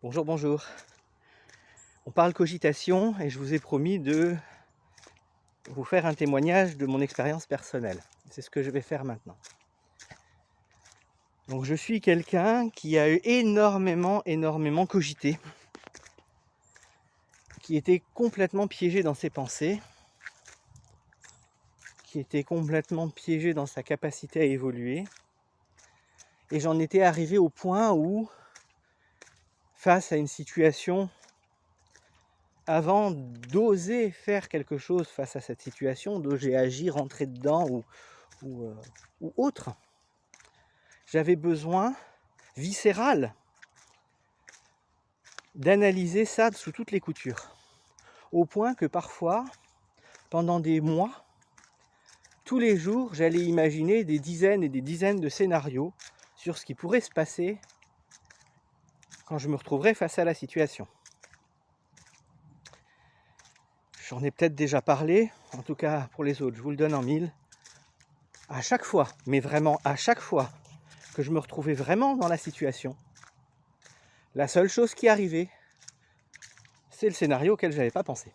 Bonjour, bonjour. On parle cogitation et je vous ai promis de vous faire un témoignage de mon expérience personnelle. C'est ce que je vais faire maintenant. Donc je suis quelqu'un qui a eu énormément cogité, qui était complètement piégé dans ses pensées, qui était complètement piégé dans sa capacité à évoluer. Et j'en étais arrivé au point où, face à une situation, avant d'oser faire quelque chose face à cette situation, d'oser agir, rentrer dedans ou autre, j'avais besoin, viscéral, d'analyser ça sous toutes les coutures. Au point que parfois, pendant des mois, tous les jours, j'allais imaginer des dizaines et des dizaines de scénarios sur ce qui pourrait se passer quand je me retrouverais face à la situation. J'en ai peut-être déjà parlé, en tout cas pour les autres, je vous le donne en mille. À chaque fois, mais vraiment à chaque fois que je me retrouvais vraiment dans la situation, la seule chose qui arrivait, c'est le scénario auquel je n'avais pas pensé.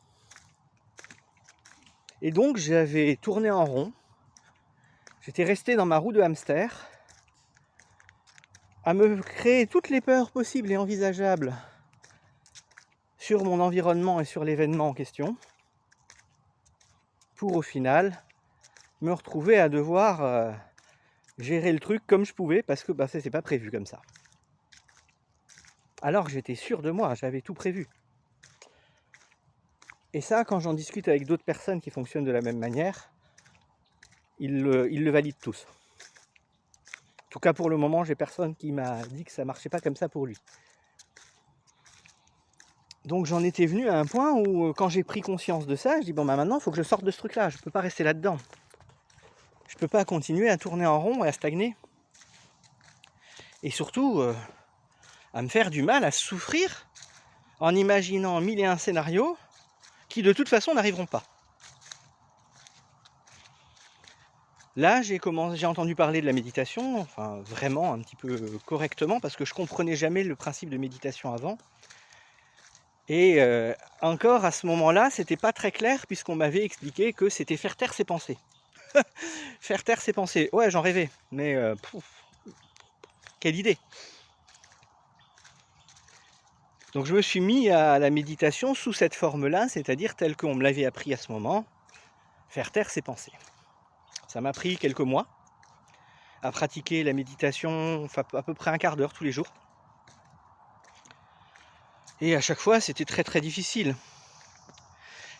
Et donc j'avais tourné en rond, j'étais resté dans ma roue de hamster, à me créer toutes les peurs possibles et envisageables sur mon environnement et sur l'événement en question, pour au final me retrouver à devoir gérer le truc comme je pouvais, parce que ça c'est pas prévu comme ça. Alors que j'étais sûr de moi, j'avais tout prévu. Et ça, quand j'en discute avec d'autres personnes qui fonctionnent de la même manière, ils le valident tous. En tout cas pour le moment, j'ai personne qui m'a dit que ça marchait pas comme ça pour lui. Donc j'en étais venu à un point où quand j'ai pris conscience de ça, je dis maintenant il faut que je sorte de ce truc là, je peux pas rester là-dedans. Je peux pas continuer à tourner en rond et à stagner. Et surtout à me faire du mal, à souffrir en imaginant 1001 scénarios qui de toute façon n'arriveront pas. Là, j'ai entendu parler de la méditation, enfin vraiment un petit peu correctement, parce que je comprenais jamais le principe de méditation avant. Et encore à ce moment-là, c'était pas très clair, puisqu'on m'avait expliqué que c'était faire taire ses pensées. Faire taire ses pensées, ouais, j'en rêvais, mais quelle idée! Donc je me suis mis à la méditation sous cette forme-là, c'est-à-dire telle qu'on me l'avait appris à ce moment, faire taire ses pensées. Ça m'a pris quelques mois à pratiquer la méditation, enfin à peu près un quart d'heure tous les jours. Et à chaque fois, c'était très très difficile.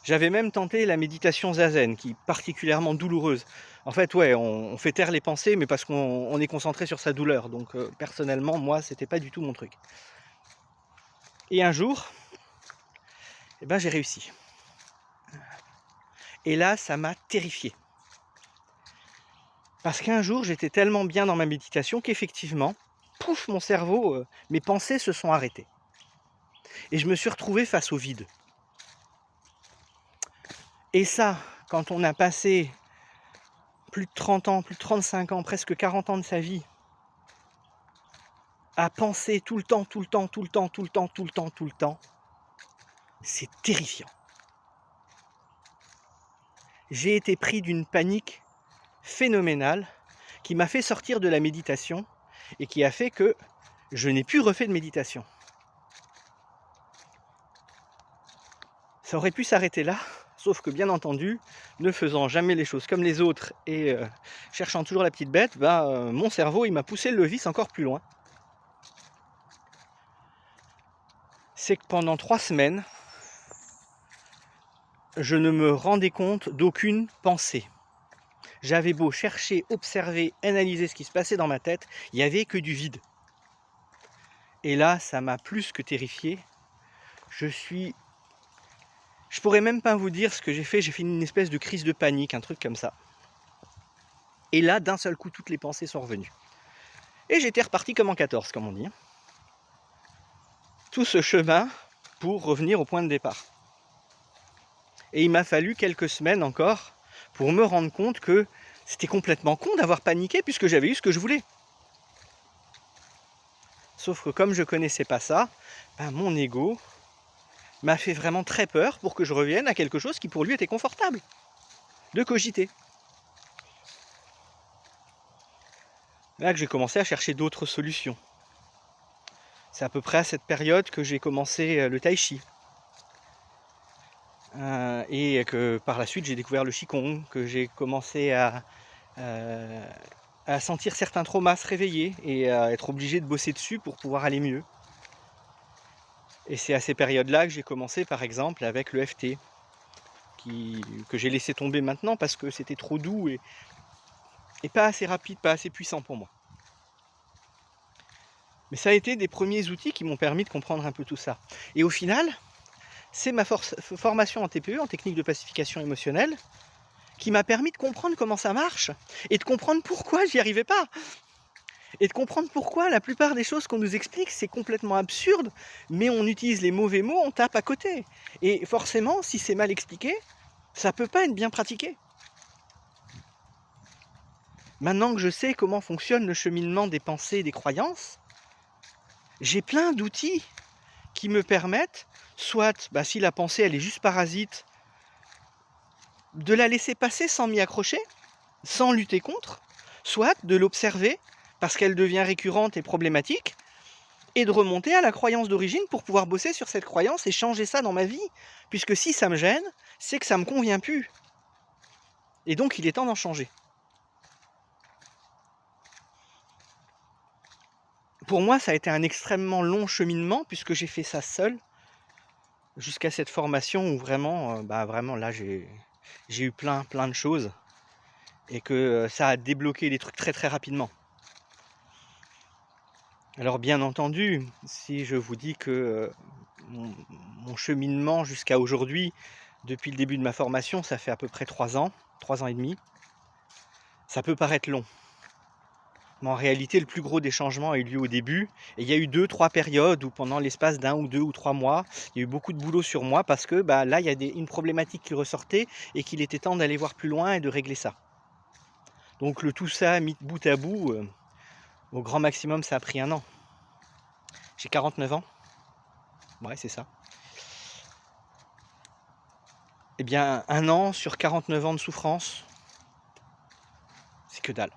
J'avais même tenté la méditation zazen, qui est particulièrement douloureuse. En fait, ouais, on fait taire les pensées, mais parce qu'on est concentré sur sa douleur. Donc personnellement, moi, c'était pas du tout mon truc. Et un jour, j'ai réussi. Et là, ça m'a terrifié. Parce qu'un jour, j'étais tellement bien dans ma méditation qu'effectivement, pouf, mon cerveau, mes pensées se sont arrêtées. Et je me suis retrouvé face au vide. Et ça, quand on a passé plus de 30 ans, plus de 35 ans, presque 40 ans de sa vie, à penser tout le temps, c'est terrifiant. J'ai été pris d'une panique phénoménale qui m'a fait sortir de la méditation et qui a fait que je n'ai plus refait de méditation. Ça aurait pu s'arrêter là, sauf que bien entendu, ne faisant jamais les choses comme les autres et cherchant toujours la petite bête, mon cerveau il m'a poussé le vice encore plus loin. C'est que pendant 3 semaines, je ne me rendais compte d'aucune pensée. J'avais beau chercher, observer, analyser ce qui se passait dans ma tête, il n'y avait que du vide. Et là, ça m'a plus que terrifié. Je pourrais même pas vous dire ce que j'ai fait une espèce de crise de panique, un truc comme ça. Et là, d'un seul coup, toutes les pensées sont revenues. Et j'étais reparti comme en 14, comme on dit. Tout ce chemin pour revenir au point de départ. Et il m'a fallu quelques semaines encore pour me rendre compte que c'était complètement con d'avoir paniqué puisque j'avais eu ce que je voulais. Sauf que comme je connaissais pas ça, ben, mon ego m'a fait vraiment très peur pour que je revienne à quelque chose qui pour lui était confortable, de cogiter. Là que j'ai commencé à chercher d'autres solutions. C'est à peu près à cette période que j'ai commencé le tai chi. Et que par la suite j'ai découvert le qigong, que j'ai commencé à sentir certains traumas se réveiller et à être obligé de bosser dessus pour pouvoir aller mieux. Et c'est à ces périodes-là que j'ai commencé par exemple avec le FT, que j'ai laissé tomber maintenant parce que c'était trop doux et pas assez rapide, pas assez puissant pour moi. Mais ça a été des premiers outils qui m'ont permis de comprendre un peu tout ça. Et au final, c'est ma formation en TPE, en technique de pacification émotionnelle, qui m'a permis de comprendre comment ça marche et de comprendre pourquoi j'y arrivais pas. Et de comprendre pourquoi la plupart des choses qu'on nous explique, c'est complètement absurde, mais on utilise les mauvais mots, on tape à côté. Et forcément, si c'est mal expliqué, ça peut pas être bien pratiqué. Maintenant que je sais comment fonctionne le cheminement des pensées et des croyances, j'ai plein d'outils qui me permettent, soit si la pensée elle est juste parasite, de la laisser passer sans m'y accrocher, sans lutter contre, soit de l'observer parce qu'elle devient récurrente et problématique, et de remonter à la croyance d'origine pour pouvoir bosser sur cette croyance et changer ça dans ma vie. Puisque si ça me gêne, c'est que ça ne me convient plus. Et donc il est temps d'en changer. Pour moi, ça a été un extrêmement long cheminement puisque j'ai fait ça seul jusqu'à cette formation où vraiment, vraiment là j'ai eu plein de choses et que ça a débloqué des trucs très très rapidement. Alors bien entendu, si je vous dis que mon cheminement jusqu'à aujourd'hui, depuis le début de ma formation, ça fait à peu près 3 ans et demi, ça peut paraître long. Mais en réalité, le plus gros des changements a eu lieu au début. Et il y a eu 2-3 périodes où pendant l'espace d'1 ou 2 ou 3 mois, il y a eu beaucoup de boulot sur moi parce que là, il y a une problématique qui ressortait et qu'il était temps d'aller voir plus loin et de régler ça. Donc le tout ça mis bout à bout, au grand maximum, ça a pris 1 an. J'ai 49 ans. Ouais, c'est ça. Eh bien, 1 an sur 49 ans de souffrance, c'est que dalle.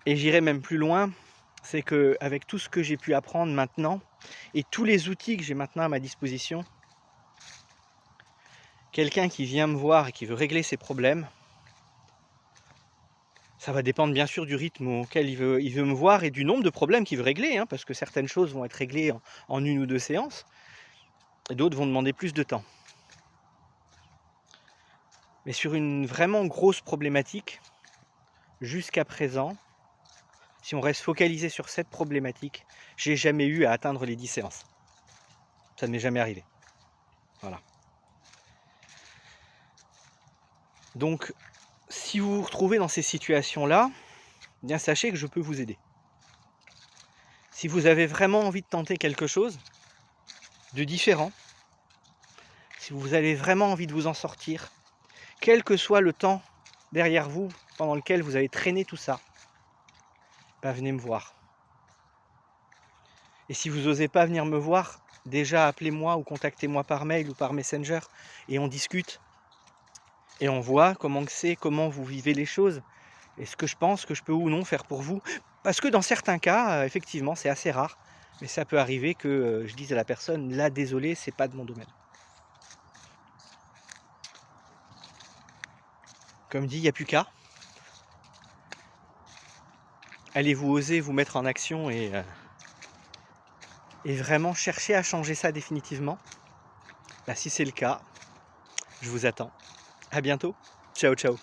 Et j'irai même plus loin, c'est qu'avec tout ce que j'ai pu apprendre maintenant, et tous les outils que j'ai maintenant à ma disposition, quelqu'un qui vient me voir et qui veut régler ses problèmes, ça va dépendre bien sûr du rythme auquel il veut me voir et du nombre de problèmes qu'il veut régler, parce que certaines choses vont être réglées en 1 ou 2 séances, et d'autres vont demander plus de temps. Mais sur une vraiment grosse problématique, jusqu'à présent, si on reste focalisé sur cette problématique, j'ai jamais eu à atteindre les 10 séances. Ça ne m'est jamais arrivé. Voilà. Donc, si vous vous retrouvez dans ces situations-là, bien sachez que je peux vous aider. Si vous avez vraiment envie de tenter quelque chose de différent, si vous avez vraiment envie de vous en sortir, quel que soit le temps derrière vous pendant lequel vous avez traîné tout ça, venez me voir. Et si vous n'osez pas venir me voir, déjà appelez-moi ou contactez-moi par mail ou par Messenger et on discute. Et on voit comment vous vivez les choses et ce que je pense que je peux ou non faire pour vous. Parce que dans certains cas, effectivement, c'est assez rare, mais ça peut arriver que je dise à la personne, là, désolé, c'est pas de mon domaine. Comme dit, il n'y a plus qu'à. Allez-vous oser vous mettre en action et vraiment chercher à changer ça définitivement? Si c'est le cas, je vous attends. À bientôt. Ciao, ciao.